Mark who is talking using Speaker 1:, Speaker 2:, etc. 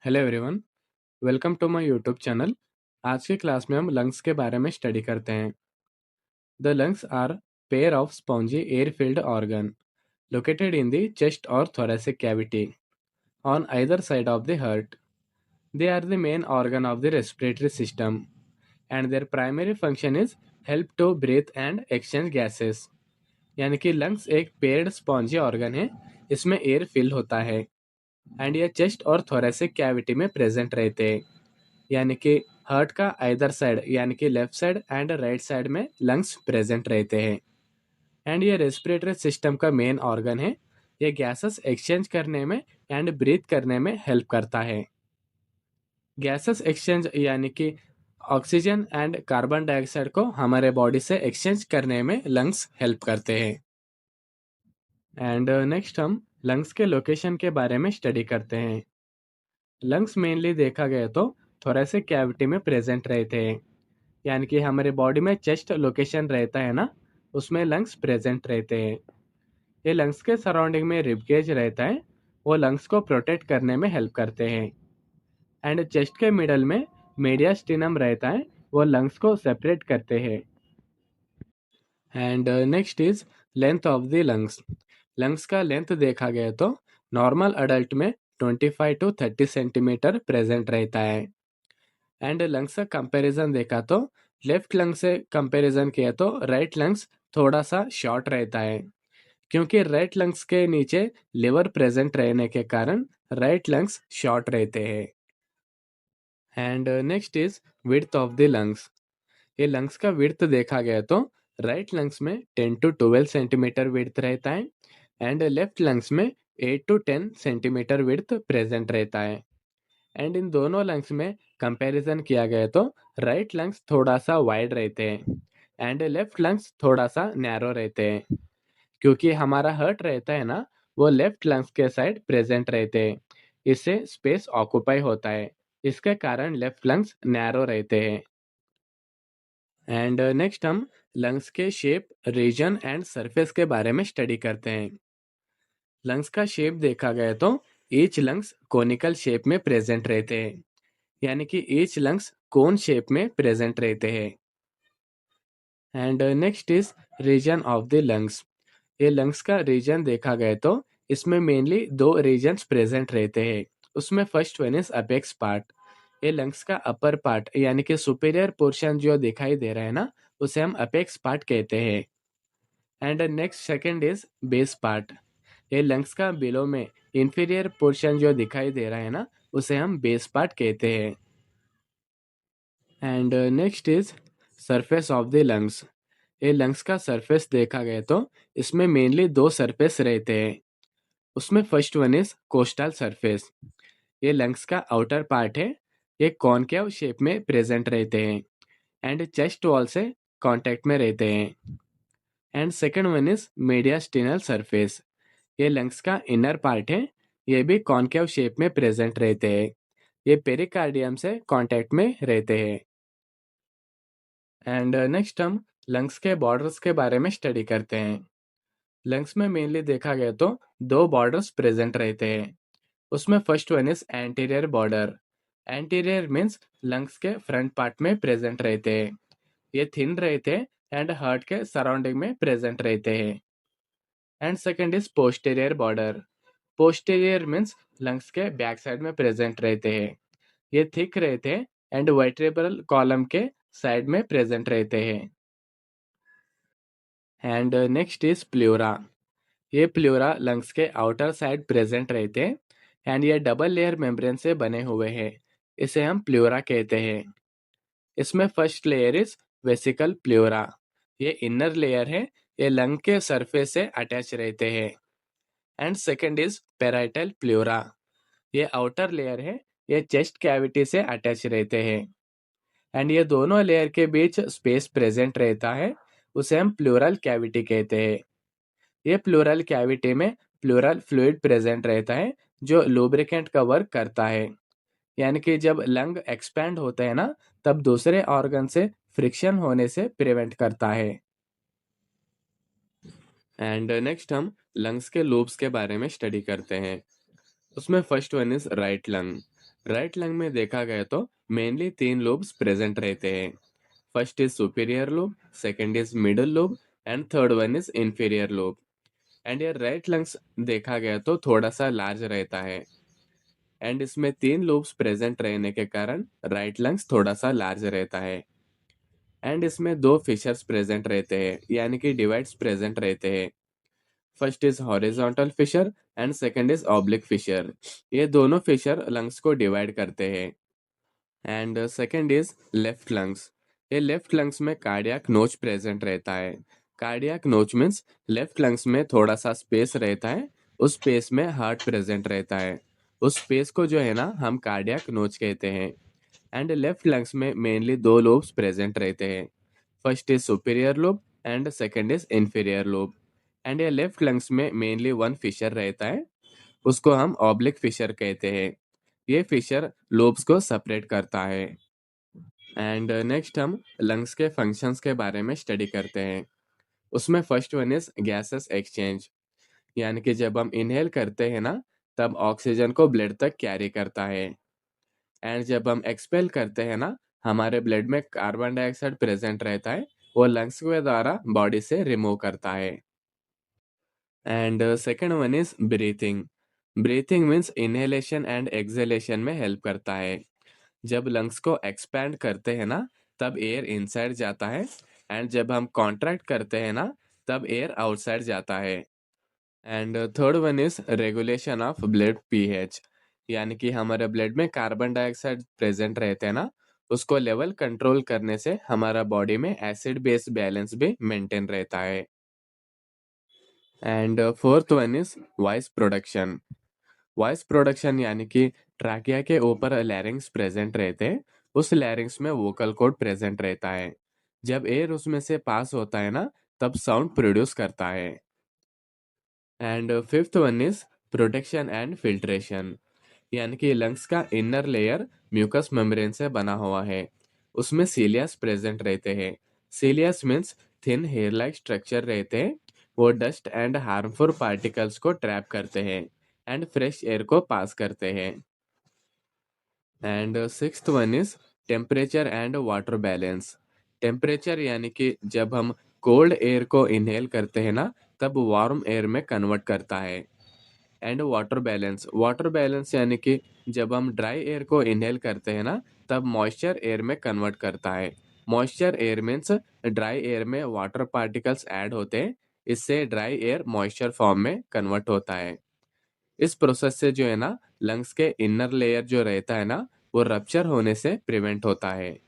Speaker 1: Hello everyone, welcome to my YouTube channel. आज की class में हम लंग्स के बारे में स्टडी करते हैं। The lungs are pair of spongy air filled organ located in the chest और thoracic cavity on either side of the heart. They are the main organ of the respiratory system and their primary function is help to breathe and exchange gases। यानी कि lungs एक paired spongy organ है। इसमें air fill होता है and ये chest और thoracic cavity में प्रेजेंट रहते हैं। यानी कि हार्ट का आइदर साइड यानी कि left side and right side में लंग्स प्रेजेंट रहते हैं। एंड ये रेस्पिरेटरी सिस्टम का मेन ऑर्गन है। ये गैसेस एक्सचेंज करने में एंड ब्रीथ करने में हेल्प करता है। गैसेस एक्सचेंज यानी कि ऑक्सीजन एंड कार्बन डाइऑक्साइड को हमारे बॉडी से एक्सचेंज करने में लंग्स हेल्प करते हैं। एंड नेक्स्ट हम लंग्स के लोकेशन के बारे में स्टडी करते हैं। लंग्स मेनली देखा गया तो थोरेसिक कैविटी में प्रेजेंट रहते हैं। यानी कि हमारे बॉडी में चेस्ट लोकेशन रहता है ना, उसमें लंग्स प्रेजेंट रहते हैं। ये लंग्स के सराउंडिंग में रिबकेज रहता है, वो लंग्स को प्रोटेक्ट करने में हेल्प करते हैं। एंड चेस्ट के मिडल में मीडियास्टिनम रहता है, वो लंग्स को सेपरेट करते हैं। And next is length of the lungs. Lungs का लेंथ देखा गया तो नॉर्मल अडल्ट में 25 टू 30 सेंटीमीटर प्रेजेंट रहता है। एंड लंग्स का कंपैरिजन देखा तो लेफ्ट लंग से कंपैरिजन किया तो राइट लंग्स थोड़ा सा शॉर्ट रहता है, क्योंकि राइट लंग्स के नीचे लिवर प्रेजेंट रहने के कारण राइट लंग्स शॉर्ट रहते हैं। And next is width of the lungs. ये लंग्स का विड्थ देखा गया तो राइट लंग्स में 10 टू 12 सेंटीमीटर विड्थ रहता है एंड लेफ्ट लंग्स में 8 टू 10 सेंटीमीटर विड्थ प्रेजेंट रहता है। एंड इन दोनों लंग्स में कंपैरिजन किया गया तो राइट लंग्स थोड़ा सा वाइड रहते हैं एंड लेफ्ट लंग्स थोड़ा सा नैरो रहते हैं, क्योंकि हमारा हार्ट रहता है ना, वो लेफ्ट लंग्स के साइड प्रेजेंट रहते हैं। इससे स्पेस ऑक्यूपाई होता है, इसके कारण लेफ्ट लंग्स नैरो रहते हैं। एंड नेक्स्ट हम लंग्स के शेप, रीजन एंड सरफेस के बारे में स्टडी करते हैं। लंग्स का शेप देखा गया तो ईच लंग्स कोनिकल शेप में प्रेजेंट रहते हैं। यानी कि ईच लंग्स कोन शेप में प्रेजेंट रहते हैं। And next is region of the lungs. ये लंग्स का रीजन देखा गया तो इसमें मेनली दो रीजन्स प्रेजेंट रहते हैं। उसमें first one is apex part. ये लंग्स का अपर पार्ट यानी कि सुपीरियर पोर्शन जो दिखाई दे रहा है ना, उसे हम अपेक्स पार्ट कहते हैं। And next second is base part. ये लंग्स का बिलो में इंफीरियर पोर्शन जो दिखाई दे रहा है ना, उसे हम बेस पार्ट कहते हैं। And next is surface of the lungs. ये लंग्स का सरफेस देखा गया तो इसमें मेनली दो सरफेस रहते हैं। उसमें first one is coastal surface. ये लंग्स का आउटर पार्ट है। ये कॉनकेव शेप में प्रेजेंट रहते हैं एंड चेस्ट वॉल से कांटेक्ट में रहते हैं। And second one is mediastinal surface. ये लंग्स का इनर पार्ट है। ये भी कॉनकेव शेप में प्रेजेंट रहते हैं। ये पेरिकार्डियम से कांटेक्ट में रहते हैं। एंड नेक्स्ट हम लंग्स के बॉर्डर्स के बारे में स्टडी करते हैं। लंग्स में मेनली देखा गया तो दो बॉर्डर्स प्रेजेंट रहते हैं। उसमें first one is anterior border. Anterior means lungs के फ्रंट पार्ट में प्रेजेंट रहते हैं। ये थिन रहते हैं एंड हार्ट के सराउंडिंग में प्रेजेंट रहते हैं। And second is posterior border. Posterior means lungs के बैक साइड में प्रेजेंट रहते हैं। ये थिक रहते हैं एंड वर्टेब्रल कॉलम के साइड में प्रेजेंट रहते हैं। And next is pleura. ये प्लूरा लंग्स के आउटर साइड प्रेजेंट रहते हैं एंड ये डबल लेयर मेम्ब्रेन से बने हुए हैं। इसे हम प्लूरा कहते हैं। इसमें first layer is vesicle pleura. ये इनर लेयर है। ये लंग के सरफेस से अटैच रहते हैं। And second is parietal pleura. ये आउटर लेयर है। ये चेस्ट कैविटी से अटैच रहते हैं एंड ये दोनों लेयर के बीच स्पेस प्रेजेंट रहता है, उसे हम प्लूरल कैविटी कहते हैं। ये प्लूरल कैविटी में प्लूरल फ्लूइड प्रेजेंट रहता है, जो लुब्रिकेंट का वर्क करता है। यानी कि जब लंग एक्सपैंड होता है ना, तब दूसरे ऑर्गन से फ्रिक्शन होने से प्रिवेंट करता है। एंड नेक्स्ट हम लंग्स के लूब्स के बारे में स्टडी करते हैं। उसमें first one is right lung. Right lung में देखा गया तो मेनली तीन लोब्स प्रेजेंट रहते हैं। First is superior lobe, second is middle lobe and third one is inferior lobe. And ये राइट लंग्स देखा गया तो थोड़ा सा लार्ज रहता है। एंड इसमें तीन लोब्स प्रेजेंट रहने के कारण राइट लंग्स थोड़ा सा लार्ज रहता है। एंड इसमें दो फिशर्स प्रेजेंट रहते हैं, यानी कि डिवाइड्स प्रेजेंट रहते हैं। First is horizontal fissure and second is oblique fissure. ये दोनों फिशर लंग्स को डिवाइड करते हैं। And second is left lungs. ये लेफ्ट लंग्स में कार्डियक नोच प्रेजेंट रहता है। कार्डियक नोच मीन्स लेफ्ट लंग्स में थोड़ा सा स्पेस रहता है, उस स्पेस में हार्ट प्रेजेंट रहता है। उस स्पेस को जो है ना हम कार्डियक नोच कहते हैं। एंड लेफ्ट लंग्स में मेनली दो लोब्स प्रेजेंट रहते हैं। First is superior lobe and second is inferior lobe. And ये लेफ्ट लंग्स में मेनली वन फिशर रहता है, उसको हम ऑब्लिक फिशर कहते हैं। ये फिशर लोब्स को सेपरेट करता है। एंड नेक्स्ट हम लंग्स के फंक्शंस के बारे में स्टडी करते हैं। उसमें first one is gases exchange, यानी कि जब हम इनहेल करते हैं ना तब ऑक्सीजन को ब्लड तक कैरी करता है। एंड जब हम एक्सपेल करते हैं ना, हमारे ब्लड में कार्बन डाइऑक्साइड प्रेजेंट रहता है, वो लंग्स के द्वारा बॉडी से रिमूव करता है। And second one is breathing. Breathing means inhalation and exhalation में हेल्प करता है। जब लंग्स को एक्सपैंड करते हैं ना तब एयर इनसाइड जाता है, एंड जब हम कॉन्ट्रैक्ट करते हैं ना तब एयर आउटसाइड जाता है। And third one is regulation of blood pH, यानी कि हमारे ब्लड में कार्बन डाइऑक्साइड प्रेजेंट रहते हैं ना, उसको लेवल कंट्रोल करने से हमारा बॉडी में एसिड बेस बैलेंस भी मेंटेन रहता है। And fourth one is voice production. Voice production यानी कि ट्रैकिया के ऊपर लैरिंग्स प्रेजेंट रहते हैं, उस लैरिंग्स में वोकल कॉर्ड प्रेजेंट रहता है। जब एयर उसमें से पास होता है ना तब साउंड प्रोड्यूस करता है। And fifth one is protection and filtration, यानी कि लंग्स का इनर लेयर म्यूकस मेम्ब्रेन से बना हुआ है, उसमें सीलियास प्रेजेंट रहते हैं। Cilias means thin hair like structure रहते हैं, वो डस्ट एंड हार्मफुल पार्टिकल्स को ट्रैप करते हैं एंड फ्रेश एयर को पास करते हैं। And sixth one is temperature and water balance. Temperature यानी कि जब हम कोल्ड एयर को इनहेल करते हैं ना तब वार्म एयर में कन्वर्ट करता है। And water balance, water balance यानी कि जब हम ड्राई एयर को इनहेल करते हैं ना तब मॉइस्चर एयर में कन्वर्ट करता है। Moisture air means dry air में वाटर पार्टिकल्स ऐड होते हैं, इससे ड्राई एयर मॉइस्चर फॉर्म में कन्वर्ट होता है। इस प्रोसेस से जो है ना लंग्स के इनर लेयर जो रहता है ना वो रप्चर होने से प्रिवेंट होता है।